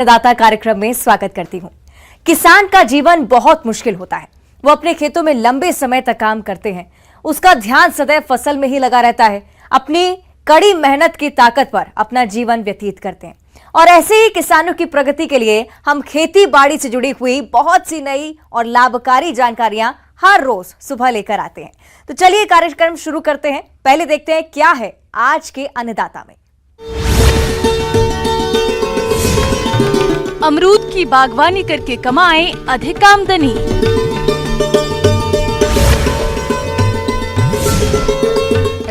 दाता कार्यक्रम में स्वागत करती हूं। किसान का जीवन बहुत मुश्किल होता है। वो अपने खेतों में लंबे समय तक काम करते हैं। उसका ध्यान सदैव फसल में ही लगा रहता है। अपनी कड़ी मेहनत की ताकत पर अपना जीवन व्यतीत करते हैं। और ऐसे ही किसानों की प्रगति के लिए हम खेती बाड़ी से जुड़ी हुई बहुत सी नई और लाभकारी जानकारियां हर रोज सुबह लेकर आते हैं। तो चलिए कार्यक्रम शुरू करते हैं। पहले देखते हैं क्या है आज के अन्नदाता में। अमरूद की बागवानी करके कमाएं अधिक आमदनी।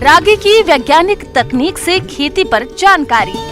रागी की वैज्ञानिक तकनीक से खेती पर जानकारी।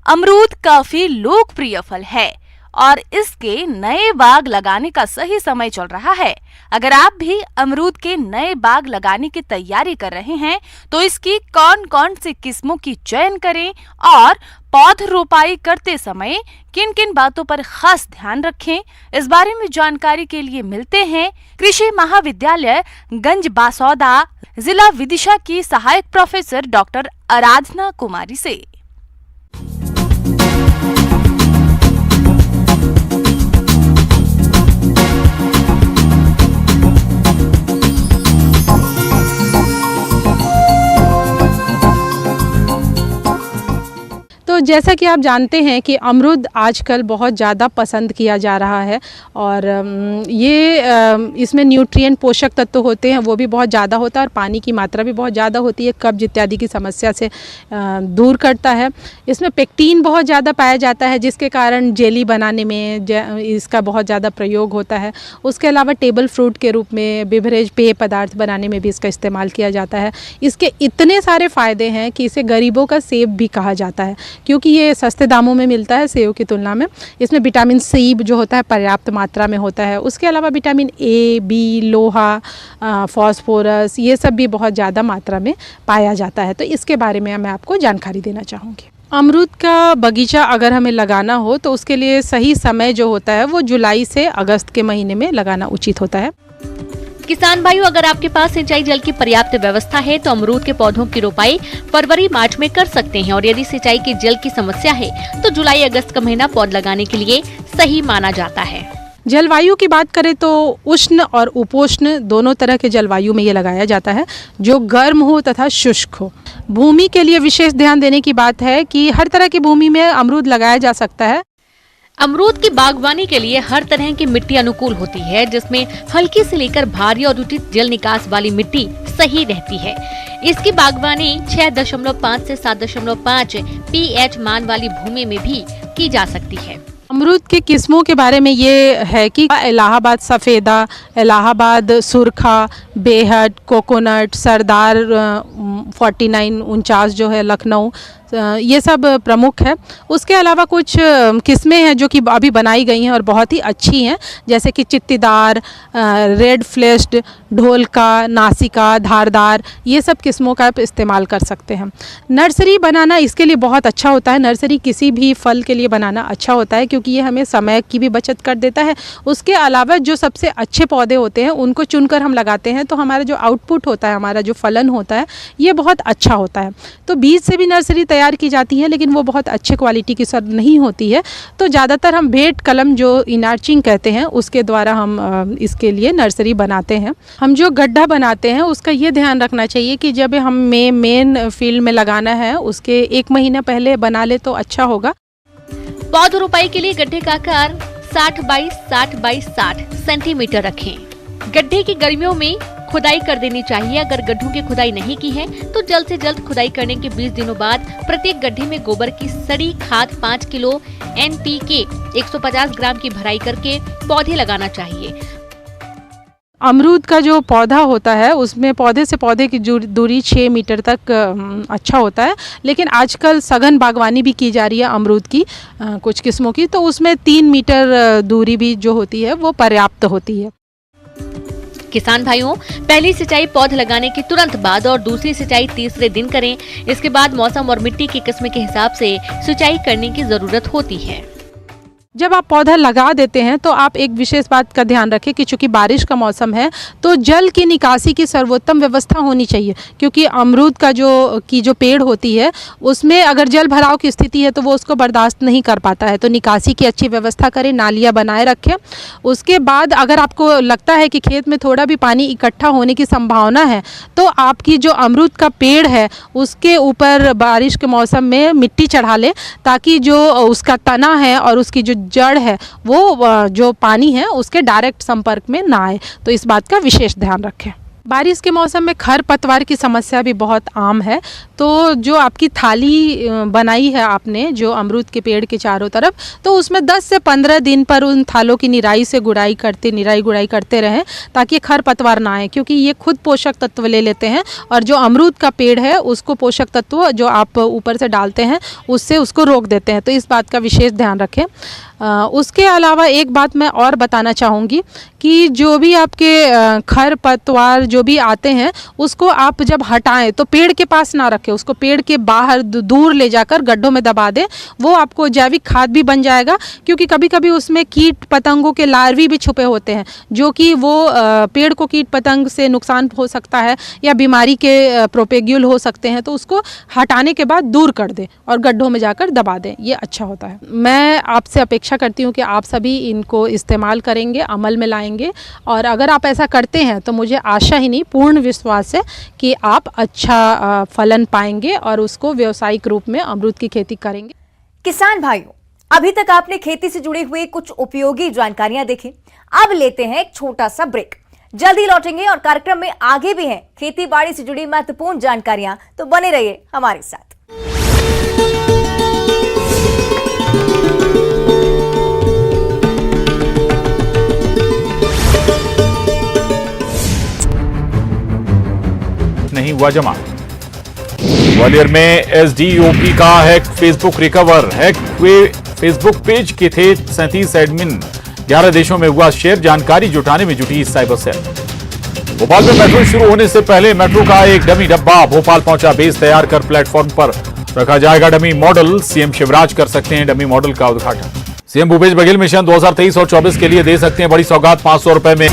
अमरूद काफी लोकप्रिय फल है और इसके नए बाग लगाने का सही समय चल रहा है। अगर आप भी अमरूद के नए बाग लगाने की तैयारी कर रहे हैं तो इसकी कौन कौन सी किस्मों की चयन करें और पौध रोपाई करते समय किन किन बातों पर खास ध्यान रखें, इस बारे में जानकारी के लिए मिलते हैं कृषि महाविद्यालय गंज बासौदा जिला विदिशा की सहायक प्रोफेसर डॉक्टर आराधना कुमारी से। तो जैसा कि आप जानते हैं कि अमरूद आजकल बहुत ज़्यादा पसंद किया जा रहा है और इसमें न्यूट्रिएंट पोषक तत्व होते हैं, वो भी बहुत ज़्यादा होता है और पानी की मात्रा भी बहुत ज़्यादा होती है। कब्ज इत्यादि की समस्या से दूर करता है। इसमें पेक्टिन बहुत ज़्यादा पाया जाता है जिसके कारण जेली बनाने में इसका बहुत ज़्यादा प्रयोग होता है। उसके अलावा टेबल फ्रूट के रूप में बेवरेज पेय पदार्थ बनाने में भी इसका इस्तेमाल किया जाता है। इसके इतने सारे फ़ायदे हैं कि इसे गरीबों का सेब भी कहा जाता है क्योंकि ये सस्ते दामों में मिलता है सेब की तुलना में। इसमें विटामिन सी जो होता है पर्याप्त मात्रा में होता है। उसके अलावा विटामिन ए, बी, लोहा, फास्फोरस ये सब भी बहुत ज़्यादा मात्रा में पाया जाता है। तो इसके बारे में मैं आपको जानकारी देना चाहूँगी। अमरूद का बगीचा अगर हमें लगाना हो तो उसके लिए सही समय जो होता है वो जुलाई से अगस्त के महीने में लगाना उचित होता है। किसान भाइयों, अगर आपके पास सिंचाई जल की पर्याप्त व्यवस्था है तो अमरूद के पौधों की रोपाई फरवरी मार्च में कर सकते हैं और यदि सिंचाई की जल की समस्या है तो जुलाई अगस्त का महीना पौध लगाने के लिए सही माना जाता है। जलवायु की बात करें तो उष्ण और उपोष्ण दोनों तरह के जलवायु में ये लगाया जाता है, जो गर्म हो तथा शुष्क हो। भूमि के लिए विशेष ध्यान देने की बात है कि हर तरह की भूमि में अमरूद लगाया जा सकता है। अमरूद की बागवानी के लिए हर तरह की मिट्टी अनुकूल होती है, जिसमें हल्की से लेकर भारी और उचित जल निकास वाली मिट्टी सही रहती है। इसकी बागवानी 6.5 से 7.5 pH मान वाली भूमि में भी की जा सकती है। अमरूद के किस्मों के बारे में ये है कि इलाहाबाद सफ़ेदा, इलाहाबाद सुरखा, बेहद, कोकोनट, सरदार 4949 जो है लखनऊ, ये सब प्रमुख है। उसके अलावा कुछ किस्में हैं जो कि अभी बनाई गई हैं और बहुत ही अच्छी हैं, जैसे कि चित्तीदार, रेड फ्लेश्ड, ढोलका, नासिका, धारदार, ये सब किस्मों का आप इस्तेमाल कर सकते हैं। नर्सरी बनाना इसके लिए बहुत अच्छा होता है। नर्सरी किसी भी फल के लिए बनाना अच्छा होता है क्योंकि ये हमें समय की भी बचत कर देता है। उसके अलावा जो सबसे अच्छे पौधे होते हैं उनको चुनकर हम लगाते हैं तो हमारा जो आउटपुट होता है, हमारा जो फलन होता है, ये बहुत अच्छा होता है। तो बीज से भी नर्सरी तैयार की जाती है लेकिन वो बहुत अच्छे क्वालिटी की सब नहीं होती है। तो ज़्यादातर हम भेंट कलम जो इनार्चिंग कहते हैं उसके द्वारा हम इसके लिए नर्सरी बनाते हैं। हम जो गड्ढा बनाते हैं उसका ये ध्यान रखना चाहिए कि जब हम मेन फील्ड में लगाना है उसके 1 महीना पहले बना ले तो अच्छा होगा। पौध रोपाई के लिए गड्ढे का आकार 60 बाई 60 बाई 60 सेंटीमीटर रखें। गड्ढे की गर्मियों में खुदाई कर देनी चाहिए। अगर गड्ढों की खुदाई नहीं की है तो जल्द से जल्द खुदाई करने के 20 दिनों बाद प्रत्येक गड्ढे में गोबर की सड़ी खाद 5 किलो NPK 150 ग्राम की भराई करके पौधे लगाना चाहिए। अमरूद का जो पौधा होता है उसमें पौधे से पौधे की दूरी 6 मीटर तक अच्छा होता है, लेकिन आजकल सघन बागवानी भी की जा रही है अमरूद की कुछ किस्मों की, तो उसमें 3 मीटर दूरी भी जो होती है वो पर्याप्त होती है। किसान भाइयों, पहली सिंचाई पौध लगाने के तुरंत बाद और दूसरी सिंचाई तीसरे दिन करें। इसके बाद मौसम और मिट्टी की किस्म के हिसाब से सिंचाई करने की जरूरत होती है। जब आप पौधा लगा देते हैं तो आप एक विशेष बात का ध्यान रखें कि चूंकि बारिश का मौसम है तो जल की निकासी की सर्वोत्तम व्यवस्था होनी चाहिए, क्योंकि अमरूद का जो पेड़ होती है उसमें अगर जल भराव की स्थिति है तो वो उसको बर्दाश्त नहीं कर पाता है। तो निकासी की अच्छी व्यवस्था करें, नालियाँ बनाए रखें। उसके बाद अगर आपको लगता है कि खेत में थोड़ा भी पानी इकट्ठा होने की संभावना है तो आपकी जो अमरूद का पेड़ है उसके ऊपर बारिश के मौसम में मिट्टी चढ़ा लें, ताकि जो उसका तना है और उसकी जो जड़ है वो जो पानी है उसके डायरेक्ट संपर्क में ना आए। तो इस बात का विशेष ध्यान रखें। बारिश के मौसम में खरपतवार की समस्या भी बहुत आम है। तो जो आपकी थाली बनाई है आपने जो अमरूद के पेड़ के चारों तरफ, तो उसमें 10 से 15 दिन पर उन थालों की निराई गुड़ाई करते रहें, ताकि खरपतवार ना आए, क्योंकि ये खुद पोषक तत्व ले लेते हैं और जो अमरूद का पेड़ है उसको पोषक तत्व जो आप ऊपर से डालते हैं उससे उसको रोक देते हैं। तो इस बात का विशेष ध्यान रखें। उसके अलावा एक बात मैं और बताना चाहूँगी कि जो भी आपके खरपतवार जो भी आते हैं उसको आप जब हटाएं तो पेड़ के पास ना रखें, उसको पेड़ के बाहर दूर ले जाकर गड्ढों में दबा दें। वो आपको जैविक खाद भी बन जाएगा, क्योंकि कभी कभी उसमें कीट पतंगों के लार्वी भी छुपे होते हैं जो कि वो पेड़ को कीट पतंग से नुकसान हो सकता है या बीमारी के प्रोपेग्यूल हो सकते हैं। तो उसको हटाने के बाद दूर कर दें और गड्ढों में जाकर दबा दें, ये अच्छा होता है। मैं आपसे अपेक्षा करती हूँ कि आप सभी इनको इस्तेमाल करेंगे, अमल में लाएंगे, और अगर आप ऐसा करते हैं तो मुझे आशा ही नहीं पूर्ण विश्वास है कि आप अच्छा फलन पाएंगे और उसको व्यावसायिक रूप में अमरूद की खेती करेंगे। किसान भाइयों, अभी तक आपने खेती से जुड़ी हुई कुछ उपयोगी जानकारियां देखी। अब लेते हैं एक छोटा सा ब्रेक, जल्दी लौटेंगे और कार्यक्रम में आगे भी हैं खेती बाड़ी से जुड़ी महत्वपूर्ण जानकारियां, तो बने रहिए हमारे साथ। नहीं हुआ जमा। ग्वालियर में एसडीओपी का हैक फेसबुक रिकवर। हैक हुए फेसबुक पेज के थे 37 एडमिन। 11 देशों में हुआ शेयर। जानकारी जुटाने में जुटी साइबर सेल। भोपाल में मेट्रो शुरू होने से पहले मेट्रो का एक डमी डब्बा भोपाल पहुंचा। बेस तैयार कर प्लेटफॉर्म पर रखा जाएगा डमी मॉडल। सीएम शिवराज कर सकते हैं डमी मॉडल का उद्घाटन। सीएम भूपेश बघेल मिशन 2023 और 24 के लिए दे सकते हैं बड़ी सौगात 500 रुपए में।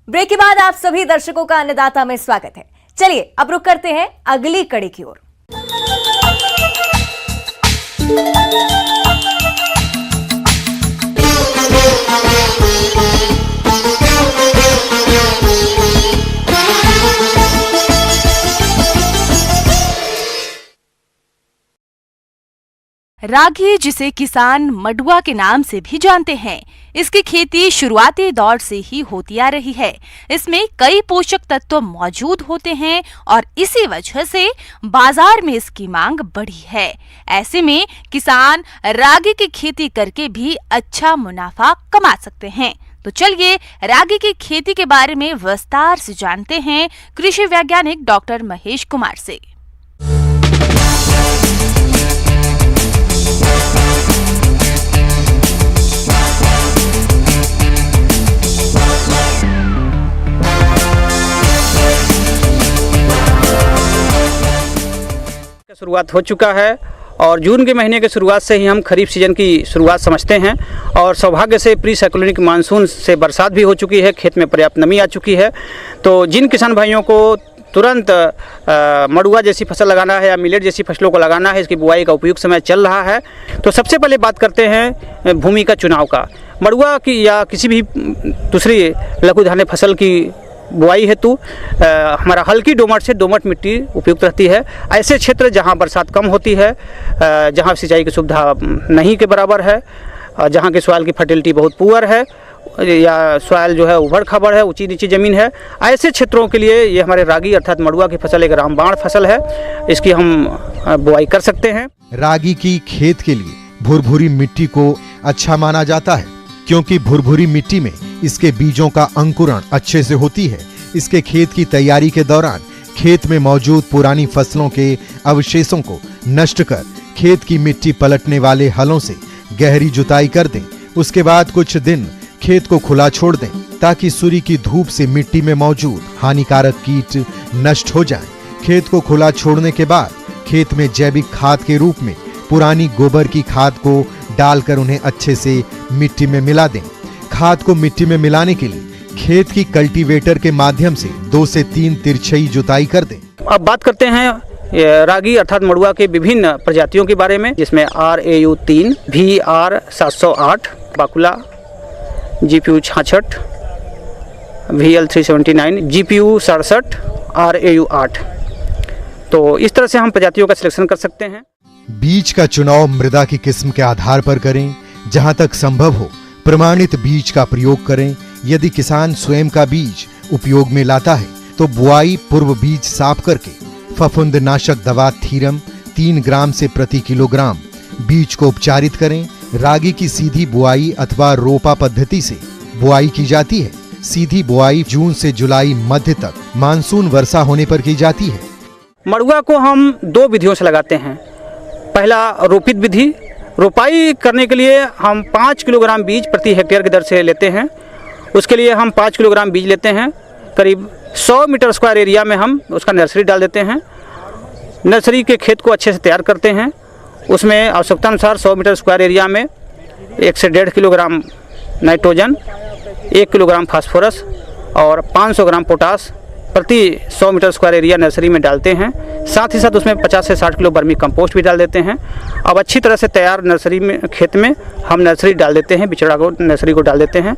ब्रेक के बाद आप सभी दर्शकों का अन्नदाता में स्वागत है। चलिए अब रुक करते हैं अगली कड़ी की ओर। रागी, जिसे किसान मडुआ के नाम से भी जानते हैं, इसकी खेती शुरुआती दौर से ही होती आ रही है। इसमें कई पोषक तत्व मौजूद होते हैं और इसी वजह से बाजार में इसकी मांग बढ़ी है। ऐसे में किसान रागी की खेती करके भी अच्छा मुनाफा कमा सकते हैं। तो चलिए रागी की खेती के बारे में विस्तार से जानते हैं कृषि वैज्ञानिक डॉक्टर महेश कुमार से। शुरुआत हो चुका है और जून के महीने के शुरुआत से ही हम खरीफ सीजन की शुरुआत समझते हैं और सौभाग्य से प्री साइक्लोनिक मानसून से बरसात भी हो चुकी है, खेत में पर्याप्त नमी आ चुकी है। तो जिन किसान भाइयों को तुरंत मडुआ जैसी फसल लगाना है या मिलेट जैसी फसलों को लगाना है, इसकी बुआई का उपयुक्त समय चल रहा है। तो सबसे पहले बात करते हैं भूमि का चुनाव का। मडुआ की या किसी भी दूसरी लघु धान्य फसल की बुआई हेतु हमारा हल्की दोमट से दोमट मिट्टी उपयुक्त रहती है। ऐसे क्षेत्र जहां बरसात कम होती है, जहां सिंचाई की सुविधा नहीं के बराबर है, जहां की सॉइल की फर्टिलिटी बहुत पुअर है या सॉइल जो है उबड़ खाबड़ है, ऊंची नीची ज़मीन है, ऐसे क्षेत्रों के लिए ये हमारे रागी अर्थात मडुआ की फसल एक रामबाण फसल है। इसकी हम बुआई कर सकते हैं। रागी की खेत के लिए भुरभुरी मिट्टी को अच्छा माना जाता है। क्योंकि भुरभुरी मिट्टी में इसके बीजों का अंकुरण अच्छे से होती है। इसके खेत की तैयारी के दौरान खेत में मौजूद पुरानी फसलों के अवशेषों को नष्ट कर खेत की मिट्टी पलटने वाले हलों से गहरी जुताई कर दें। उसके बाद कुछ दिन खेत को खुला छोड़ दें ताकि सूर्य की धूप से मिट्टी में मौजूद हानिकारक कीट नष्ट हो जाएं। खेत को खुला छोड़ने के बाद खेत में जैविक खाद के रूप में पुरानी गोबर की खाद को डालकर उन्हें अच्छे से मिट्टी में मिला दें। खाद को मिट्टी में मिलाने के लिए खेत की कल्टीवेटर के माध्यम से 2 से 3 तिरछी जुताई कर दें। अब बात करते हैं रागी अर्थात मड़ुआ के विभिन्न प्रजातियों के बारे में, जिसमें RAU 3, VR 708, Bakula, GPU 66, VL 379, GPU 67, RAU 8। तो इस तरह से हम प्रजातियों का सिलेक्शन कर सकते हैं। बीज का चुनाव मृदा की किस्म के आधार पर करें। जहां तक संभव हो प्रमाणित बीज का प्रयोग करें। यदि किसान स्वयं का बीज उपयोग में लाता है तो बुआई पूर्व बीज साफ करके फफूंदनाशक दवा थीरम 3 ग्राम से प्रति किलोग्राम बीज को उपचारित करें। रागी की सीधी बुआई अथवा रोपा पद्धति से बुआई की जाती है। सीधी बुआई जून से जुलाई मध्य तक मानसून वर्षा होने पर की जाती है। मड़ुआ को हम 2 विधियों से लगाते हैं। पहला रोपित विधि, रोपाई करने के लिए हम 5 किलोग्राम बीज प्रति हेक्टेयर की दर से लेते हैं। उसके लिए हम 5 किलोग्राम बीज लेते हैं। करीब 100 मीटर स्क्वायर एरिया में हम उसका नर्सरी डाल देते हैं। नर्सरी के खेत को अच्छे से तैयार करते हैं। उसमें आवश्यकता अनुसार 100 मीटर स्क्वायर एरिया में 1 से 1.5 किलोग्राम नाइट्रोजन, 1 किलोग्राम फास्फोरस और 500 ग्राम पोटास प्रति 100 मीटर स्क्वायर एरिया नर्सरी में डालते हैं। साथ ही साथ उसमें 50 से 60 किलो वर्मी कंपोस्ट भी डाल देते हैं। अब अच्छी तरह से तैयार नर्सरी में खेत में हम नर्सरी डाल देते हैं, बिचड़ा को नर्सरी को डाल देते हैं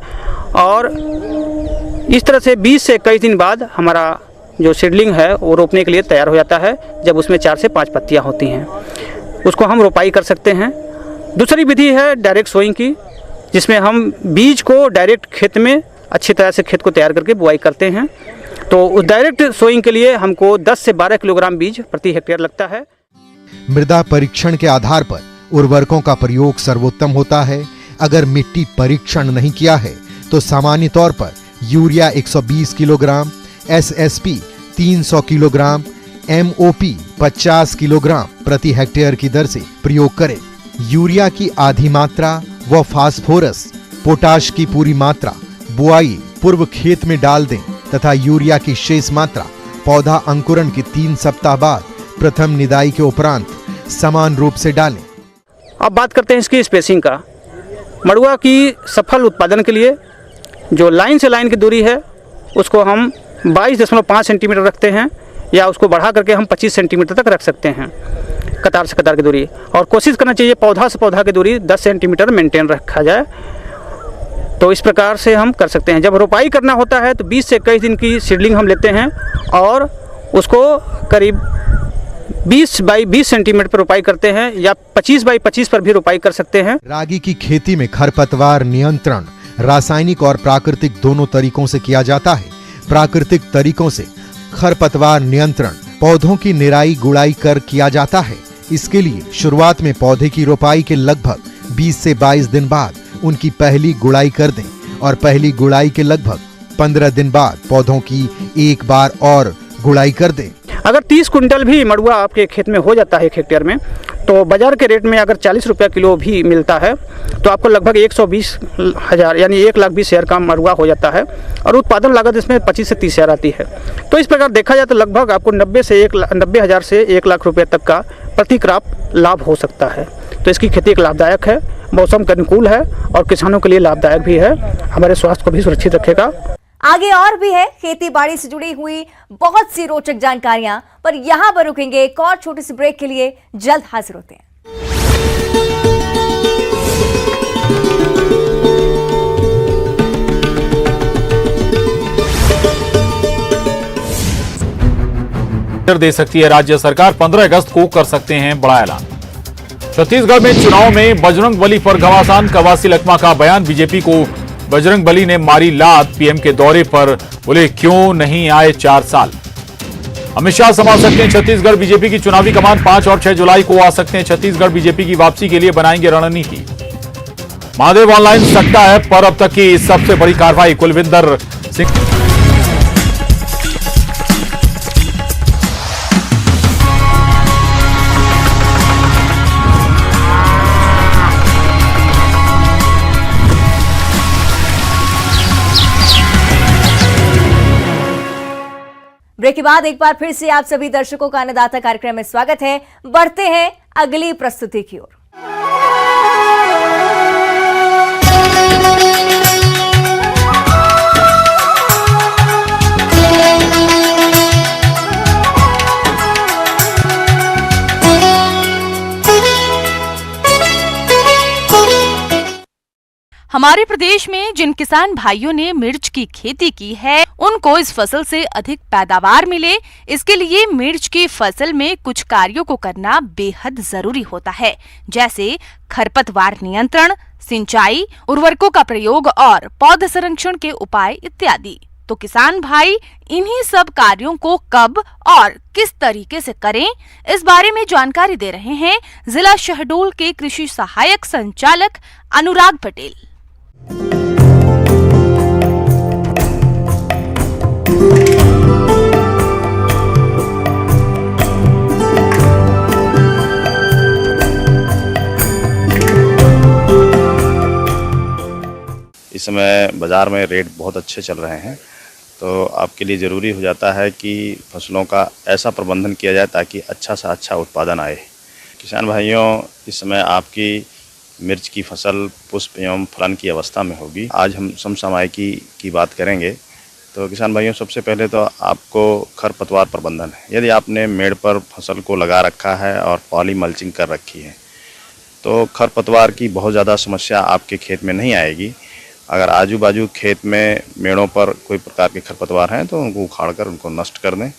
और इस तरह से 20 से 21 दिन बाद हमारा जो सीडलिंग है वो रोपने के लिए तैयार हो जाता है। जब उसमें 4 से 5 पत्तियाँ होती हैं उसको हम रोपाई कर सकते हैं। दूसरी विधि है डायरेक्ट सोइंग की, जिसमें हम बीज को डायरेक्ट खेत में अच्छी तरह से खेत को तैयार करके बुआई करते हैं। तो उस डायरेक्ट सोइंग के लिए हमको 10 से 12 किलोग्राम बीज प्रति हेक्टेयर लगता है। मृदा परीक्षण के आधार पर उर्वरकों का प्रयोग सर्वोत्तम होता है। अगर मिट्टी परीक्षण नहीं किया है तो सामान्य तौर पर urea 120 kilogram, SSP 300 kilogram, MOP 50 kilogram प्रति हेक्टेयर की दर से प्रयोग करें। यूरिया की आधी मात्रा व फास्फोरस, पोटाश की पूरी मात्रा बुआई पूर्व खेत में डाल दें तथा यूरिया की शेष मात्रा पौधा अंकुरण के 3 सप्ताह बाद प्रथम निदाई के उपरांत समान रूप से डालें। अब बात करते हैं इसकी स्पेसिंग का। मड़ुआ की सफल उत्पादन के लिए जो लाइन से लाइन की दूरी है उसको हम 22.5 सेंटीमीटर रखते हैं, या उसको बढ़ा करके हम 25 सेंटीमीटर तक रख सकते हैं कतार से कतार की दूरी। और कोशिश करना चाहिए पौधा से पौधा की दूरी 10 सेंटीमीटर मेंटेन रखा जाए। तो इस प्रकार से हम कर सकते हैं। जब रोपाई करना होता है तो 20 से 21 दिन की सीडलिंग हम लेते हैं और उसको करीब 20 बाई 20 सेंटीमीटर पर रोपाई करते हैं, या 25 बाई 25 पर भी रोपाई कर सकते हैं। रागी की खेती में खरपतवार नियंत्रण रासायनिक और प्राकृतिक दोनों तरीकों से किया जाता है। प्राकृतिक तरीकों से खरपतवार नियंत्रण पौधों की निराई गुड़ाई कर किया जाता है। इसके लिए शुरुआत में पौधे की रोपाई के लगभग 20 से 22 दिन बाद उनकी पहली गुड़ाई कर दें और पहली गुड़ाई के लगभग 15 दिन बाद पौधों की एक बार और गुड़ाई कर दें। अगर 30 कुंटल भी मड़ुआ आपके खेत में हो जाता है 1 हेक्टेयर में, तो बाजार के रेट में अगर 40 रुपये किलो भी मिलता है तो आपको लगभग 120,000 यानी 1,20,000 का मड़ुआ हो जाता है और उत्पादन लागत इसमें 25 से 30,000 आती है। तो इस प्रकार देखा जाए तो लगभग आपको 90,000 से 1 लाख रुपये तक का प्रति क्रॉप लाभ हो सकता है। तो इसकी खेती एक लाभदायक है, मौसम के अनुकूल है और किसानों के लिए लाभदायक भी है, हमारे स्वास्थ्य को भी सुरक्षित रखेगा। आगे और भी है खेती बाड़ी से जुड़ी हुई बहुत सी रोचक जानकारियां, पर यहां पर रुकेंगे एक और छोटे से ब्रेक के लिए। जल्द हाजिर होते हैं। दे सकती है राज्य सरकार, 15 अगस्त को कर सकते हैं बड़ा ऐलान। छत्तीसगढ़ में चुनाव में बजरंगबली पर घमासान, कवासी लखमा का बयान। बीजेपी को बजरंगबली ने मारी लात, पीएम के दौरे पर बोले क्यों नहीं आए 4 साल। अमित शाह संभाल सकते हैं छत्तीसगढ़ बीजेपी की चुनावी कमान, 5 और 6 जुलाई को आ सकते हैं छत्तीसगढ़। बीजेपी की वापसी के लिए बनाएंगे रणनीति। महादेव ऑनलाइन सट्टा ऐप पर अब तक की सबसे बड़ी कार्रवाई। कुलविंदर सिंह ब्रेक के बाद एक बार फिर से आप सभी दर्शकों का अन्नदाता कार्यक्रम में स्वागत है। बढ़ते हैं अगली प्रस्तुति की ओर। हमारे प्रदेश में जिन किसान भाइयों ने मिर्च की खेती की है, उनको इस फसल से अधिक पैदावार मिले, इसके लिए मिर्च की फसल में कुछ कार्यों को करना बेहद जरूरी होता है, जैसे खरपतवार नियंत्रण, सिंचाई, उर्वरकों का प्रयोग और पौध संरक्षण के उपाय इत्यादि। तो किसान भाई इन्हीं सब कार्यों को कब और किस तरीके से करें, इस बारे में जानकारी दे रहे हैं जिला शहडोल के कृषि सहायक संचालक अनुराग पटेल। इस समय बाज़ार में रेट बहुत अच्छे चल रहे हैं, तो आपके लिए ज़रूरी हो जाता है कि फसलों का ऐसा प्रबंधन किया जाए ताकि अच्छा से अच्छा उत्पादन आए। किसान भाइयों, इस समय आपकी मिर्च की फसल पुष्प एवं फलन की अवस्था में होगी। आज हम समसामयिकी की बात करेंगे। तो किसान भाइयों, सबसे पहले तो आपको खरपतवार प्रबंधन है। यदि आपने मेड़ पर फसल को लगा रखा है और पॉली मल्चिंग कर रखी है, तो खरपतवार की बहुत ज़्यादा समस्या आपके खेत में नहीं आएगी। अगर आजू बाजू खेत में मेड़ों पर कोई प्रकार के खरपतवार हैं तो उनको उखाड़ कर उनको नष्ट कर दें।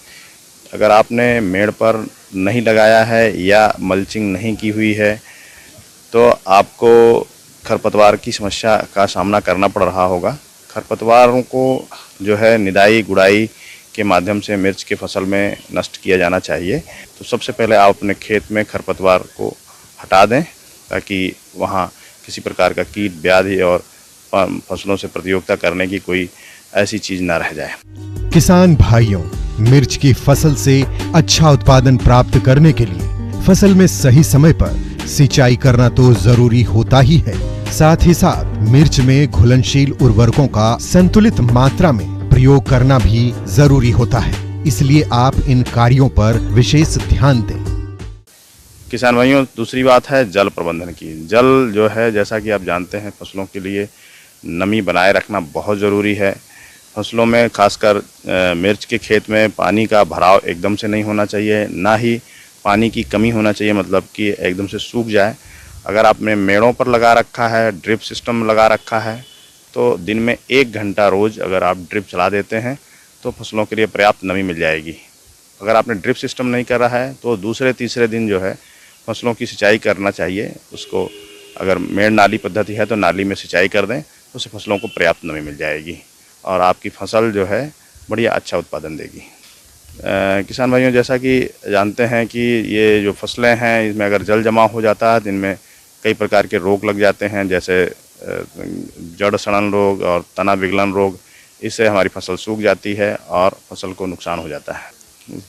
अगर आपने मेड़ पर नहीं लगाया है या मल्चिंग नहीं की हुई है तो आपको खरपतवार की समस्या का सामना करना पड़ रहा होगा। खरपतवारों को जो है निदाई गुड़ाई के माध्यम से मिर्च के फसल में नष्ट किया जाना चाहिए। तो सबसे पहले आप अपने खेत में खरपतवार को हटा दें ताकि वहाँ किसी प्रकार का कीट व्याधि और फसलों से प्रतियोगिता करने की कोई ऐसी चीज ना रह जाए। किसान भाइयों, मिर्च की फसल से अच्छा उत्पादन प्राप्त करने के लिए फसल में सही समय पर सिंचाई करना तो जरूरी होता ही है। साथ ही साथ मिर्च में घुलनशील उर्वरकों का संतुलित मात्रा में प्रयोग करना भी जरूरी होता है। इसलिए आप इन कार्यों पर विशेष ध्यान दें। किसान भाइयों, दूसरी बात है जल प्रबंधन की। जल जो है, जैसा कि आप जानते हैं, फसलों के लिए नमी बनाए रखना बहुत ज़रूरी है। फसलों में खासकर मिर्च के खेत में पानी का भराव एकदम से नहीं होना चाहिए, ना ही पानी की कमी होना चाहिए, मतलब कि एकदम से सूख जाए। अगर आपने मेड़ों पर लगा रखा है, ड्रिप सिस्टम लगा रखा है, तो दिन में 1 घंटा रोज़ अगर आप ड्रिप चला देते हैं तो फसलों के लिए पर्याप्त नमी मिल जाएगी। अगर आपने ड्रिप सिस्टम नहीं कर रहा है तो दूसरे तीसरे दिन जो है फसलों की सिंचाई करना चाहिए। उसको अगर मेड़ नाली पद्धति है तो नाली में सिंचाई कर दें, तो उससे फसलों को पर्याप्त नमी मिल जाएगी और आपकी फसल जो है बढ़िया अच्छा उत्पादन देगी। किसान भाइयों, जैसा कि जानते हैं कि ये जो फसलें हैं, इसमें अगर जल जमा हो जाता है तो इनमें कई प्रकार के रोग लग जाते हैं, जैसे जड़ सड़न रोग और तना विगलन रोग। इससे हमारी फसल सूख जाती है और फसल को नुकसान हो जाता है।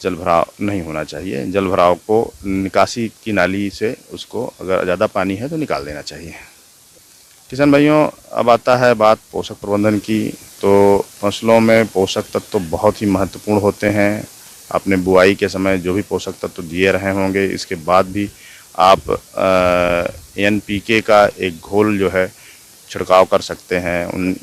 जल भराव नहीं होना चाहिए। जल भराव को निकासी की नाली से उसको अगर ज़्यादा पानी है तो निकाल देना चाहिए। किसान भाइयों, अब आता है बात पोषक प्रबंधन की। तो फसलों में पोषक तत्व तो बहुत ही महत्वपूर्ण होते हैं। आपने बुआई के समय जो भी पोषक तत्व दिए रहे होंगे, इसके बाद भी आप NPK का एक घोल जो है छिड़काव कर सकते हैं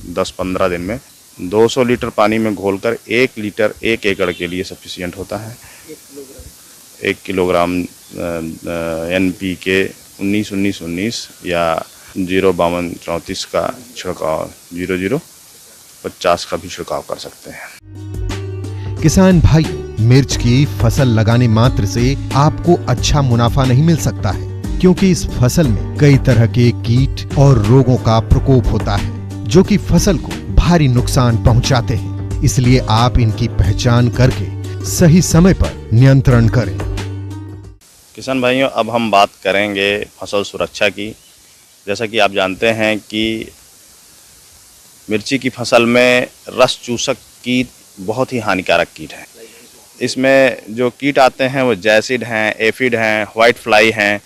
10-15 दिन में। 200 लीटर पानी में घोलकर 1 लीटर 1 एकड़ के लिए सफिशिएंट होता है। 1 किलोग्राम NPK 19-19-19 या 052-34 का छिड़काव 00-50 का भी छिड़काव कर सकते हैं। किसान भाई, मिर्च की फसल लगाने मात्र से आपको अच्छा मुनाफा नहीं मिल सकता है, क्योंकि इस फसल में कई तरह के कीट और रोगों का प्रकोप होता है जो कि फसल को भारी नुकसान पहुंचाते हैं। इसलिए आप इनकी पहचान करके सही समय पर नियंत्रण करें। किसान भाइयों, अब हम बात करेंगे फसल सुरक्षा की। जैसा कि आप जानते हैं कि मिर्ची की फसल में रस चूसक कीट बहुत ही हानिकारक कीट है। इसमें जो कीट आते हैं वो जैसिड हैं, एफिड हैं, व्हाइट फ्लाई हैं,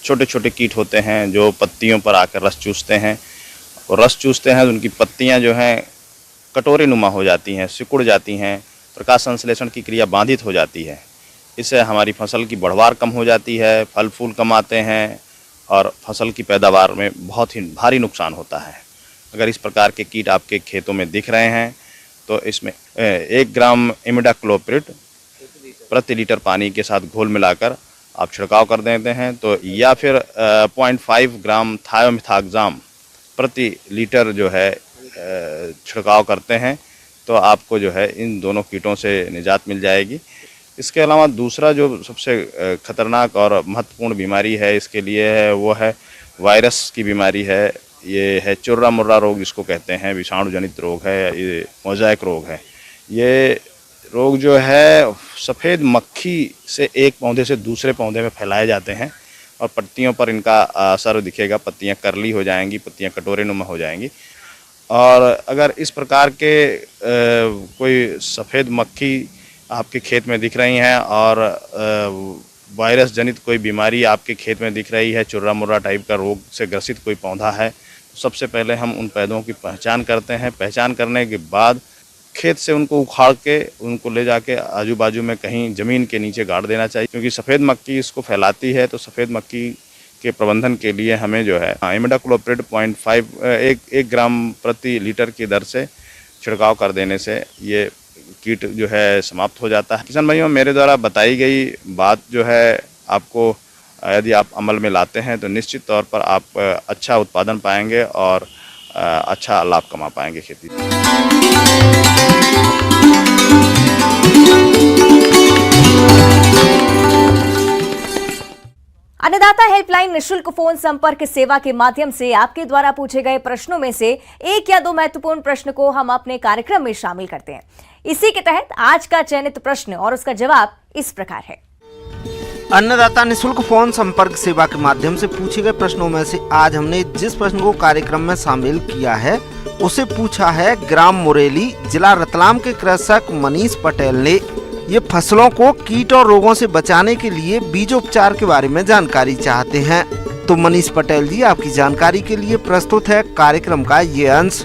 छोटे छोटे कीट होते हैं जो पत्तियों पर आकर रस चूसते हैं। और रस चूसते हैं तो उनकी पत्तियां जो हैं कटोरे नुमा हो जाती हैं, सिकुड़ जाती हैं, प्रकाश संश्लेषण की क्रिया बाधित हो जाती है। इससे हमारी फसल की बढ़वार कम हो जाती है, फल फूल कम आते हैं और फसल की पैदावार में बहुत ही भारी नुकसान होता है। अगर इस प्रकार के कीट आपके खेतों में दिख रहे हैं तो इसमें 1 ग्राम इमिडाक्लोप्रिड प्रति लीटर पानी के साथ घोल मिलाकर आप छिड़काव कर देते हैं तो, या फिर 0.5 ग्राम थायोमिथाक्साम प्रति लीटर जो है छिड़काव करते हैं तो आपको जो है इन दोनों कीटों से निजात मिल जाएगी। इसके अलावा दूसरा जो सबसे खतरनाक और महत्वपूर्ण बीमारी है इसके लिए है वो है वायरस की बीमारी है। ये है चुर्रा मुर्रा रोग जिसको कहते हैं, विषाणु जनित रोग है, ये मोज़ेक रोग है। ये रोग जो है सफ़ेद मक्खी से एक पौधे से दूसरे पौधे में फैलाए जाते हैं और पत्तियों पर इनका असर दिखेगा, पत्तियां करली हो जाएंगी, पत्तियां कटोरे नुमा हो जाएंगी। और अगर इस प्रकार के कोई सफ़ेद मक्खी आपके खेत में दिख रही हैं और वायरस जनित कोई बीमारी आपके खेत में दिख रही है, चुर्रा मुर्रा टाइप का रोग से ग्रसित कोई पौधा है, तो सबसे पहले हम उन पौधों की पहचान करते हैं। पहचान करने के बाद खेत से उनको उखाड़ के उनको ले जाके आजू बाजू में कहीं ज़मीन के नीचे गाड़ देना चाहिए, क्योंकि सफ़ेद मक्खी इसको फैलाती है। तो सफ़ेद मक्खी के प्रबंधन के लिए हमें जो है इमिडाक्लोप्रिड 1 ग्राम प्रति लीटर की दर से छिड़काव कर देने से ये कीट जो है समाप्त हो जाता है। किसान भाइयों, मेरे द्वारा बताई गई बात जो है आपको यदि आप अमल में लाते हैं तो निश्चित तौर पर आप अच्छा उत्पादन पाएंगे और अच्छा लाभ कमा पाएंगे खेती से। अन्नदाता हेल्पलाइन निशुल्क फोन संपर्क सेवा के माध्यम से आपके द्वारा पूछे गए प्रश्नों में से 1 या 2 महत्वपूर्ण प्रश्न को हम अपने कार्यक्रम में शामिल करते हैं। इसी के तहत आज का चयनित प्रश्न और उसका जवाब इस प्रकार है। अन्नदाता निशुल्क फोन संपर्क सेवा के माध्यम से पूछे गए प्रश्नों में से आज हमने जिस प्रश्न को कार्यक्रम में शामिल किया है उसे पूछा है ग्राम मुरेली, जिला रतलाम के कृषक मनीष पटेल ने। ये फसलों को कीट और रोगों से बचाने के लिए बीजोपचार के बारे में जानकारी चाहते हैं। तो मनीष पटेल जी, आपकी जानकारी के लिए प्रस्तुत है कार्यक्रम का ये अंश।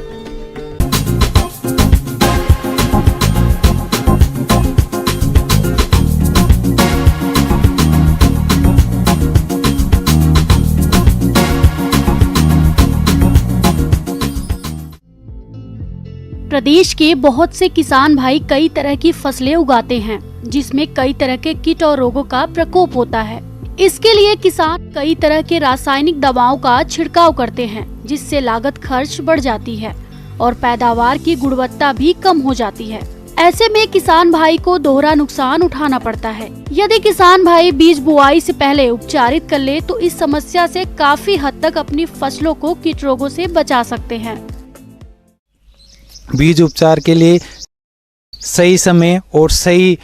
प्रदेश के बहुत से किसान भाई कई तरह की फसलें उगाते हैं जिसमें कई तरह के कीट और रोगों का प्रकोप होता है। इसके लिए किसान कई तरह के रासायनिक दवाओं का छिड़काव करते हैं जिससे लागत खर्च बढ़ जाती है और पैदावार की गुणवत्ता भी कम हो जाती है। ऐसे में किसान भाई को दोहरा नुकसान उठाना पड़ता है। यदि किसान भाई बीज बुआई से पहले उपचारित कर ले तो इस समस्या से काफी हद तक अपनी फसलों को कीट रोगों से बचा सकते हैं। बीज उपचार के लिए सही समय और सही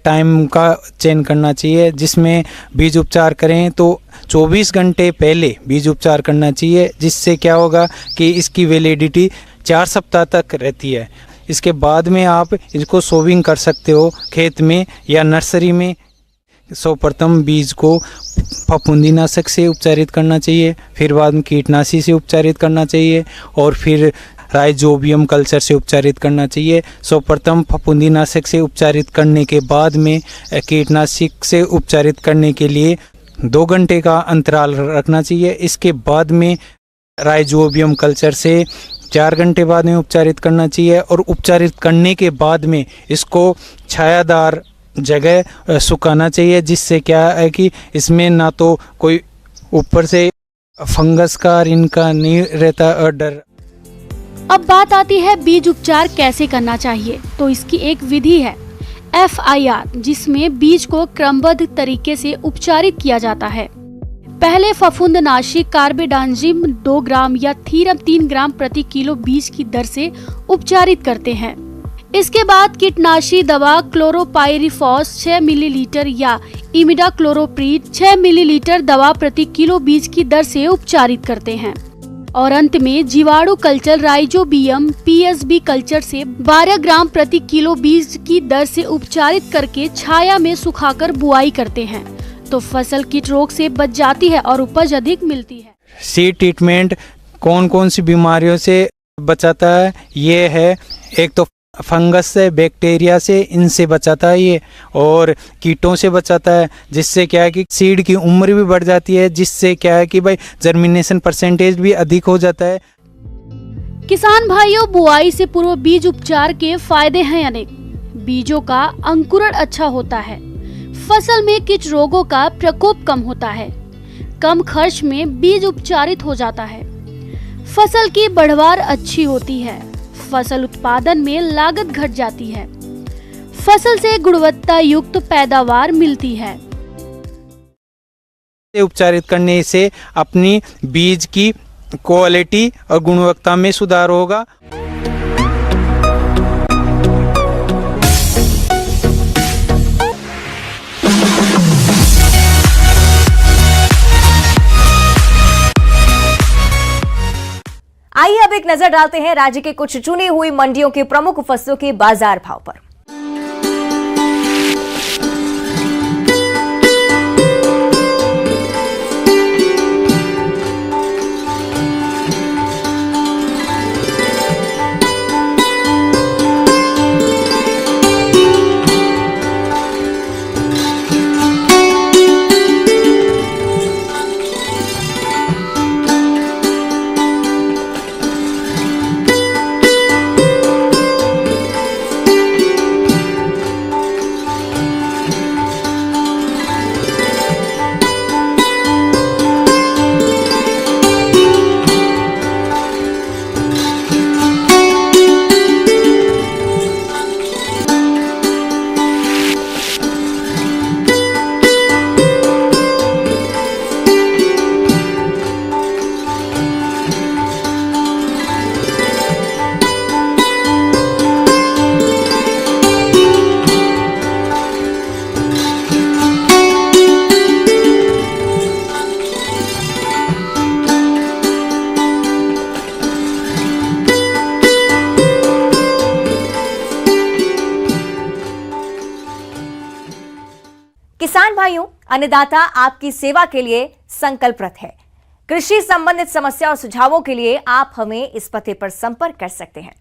टाइम का चयन करना चाहिए, जिसमें बीज उपचार करें तो 24 घंटे पहले बीज उपचार करना चाहिए, जिससे क्या होगा कि इसकी वैलिडिटी 4 सप्ताह तक रहती है। इसके बाद में आप इसको सोविंग कर सकते हो खेत में या नर्सरी में। सर्वप्रथम बीज को फफूंदीनाशक से उपचारित करना चाहिए, फिर बाद में कीटनाशी से उपचारित करना चाहिए और फिर राइजोबियम कल्चर से उपचारित करना चाहिए। सर्वप्रथम फफूंदीनाशक से उपचारित करने के बाद में कीटनाशक से उपचारित करने के लिए 2 घंटे का अंतराल रखना चाहिए। इसके बाद में राइजोबियम कल्चर से 4 घंटे बाद में उपचारित करना चाहिए और उपचारित करने के बाद में इसको छायादार जगह सुखाना चाहिए, जिससे क्या है कि इसमें ना तो कोई ऊपर से फंगस का इनका नहीं रहता डर। अब बात आती है बीज उपचार कैसे करना चाहिए। तो इसकी एक विधि है FIR, जिसमें बीज को क्रमबद्ध तरीके से उपचारित किया जाता है। पहले फफूंदनाशी कार्बेडाजिम 2 ग्राम या थीरम 3 ग्राम प्रति किलो बीज की दर से उपचारित करते हैं। इसके बाद कीटनाशी दवा क्लोरोपाइरिफॉस 6 मिलीलीटर या इमिडाक्लोरोप्रीड 6 मिलीलीटर दवा प्रति किलो बीज की दर से उपचारित करते हैं। और अंत में जीवाणु कल्चर राइजोबियम पीएसबी कल्चर से 12 ग्राम प्रति किलो बीज की दर से उपचारित करके छाया में सुखाकर बुआई करते हैं, तो फसल कीट रोग से बच जाती है और उपज अधिक मिलती है। सीड ट्रीटमेंट कौन कौन सी बीमारियों से बचाता है? ये है, एक तो फंगस से, बैक्टीरिया से, इनसे बचाता है ये, और कीटों से बचाता है, जिससे क्या है कि सीड की उम्र भी बढ़ जाती है, जिससे क्या है कि भाई जर्मिनेशन परसेंटेज भी अधिक हो जाता है। किसान भाइयों, बुआई से पूर्व बीज उपचार के फायदे हैं अनेक। बीजों का अंकुरण अच्छा होता है, फसल में कीट रोगों का प्रकोप कम होता है, कम खर्च में बीज उपचारित हो जाता है, फसल की बढ़वार अच्छी होती है, फसल उत्पादन में लागत घट जाती है, फसल से गुणवत्ता युक्त पैदावार मिलती है। उपचारित करने से अपनी बीज की क्वालिटी और गुणवत्ता में सुधार होगा। आइए अब एक नजर डालते हैं राज्य के कुछ चुनी हुई मंडियों के प्रमुख फसलों के बाजार भाव पर। किसान भाइयों, अन्नदाता आपकी सेवा के लिए संकल्परत है। कृषि संबंधित समस्या और सुझावों के लिए आप हमें इस पते पर संपर्क कर सकते हैं।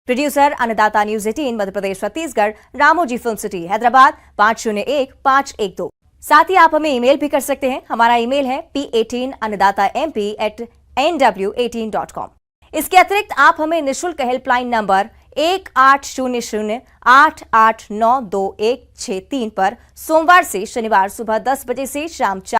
प्रोड्यूसर अन्नदाता news 18 Madhya Pradesh Chhattisgarh, Ramoji film city Hyderabad 501512। साथ ही आप हमें ईमेल भी कर सकते हैं। हमारा ईमेल है p18annadatamp@nw18.com। इसके अतिरिक्त आप हमें निःशुल्क हेल्पलाइन नंबर 1800-889-2163 पर सोमवार से शनिवार सुबह 10 बजे से शाम 4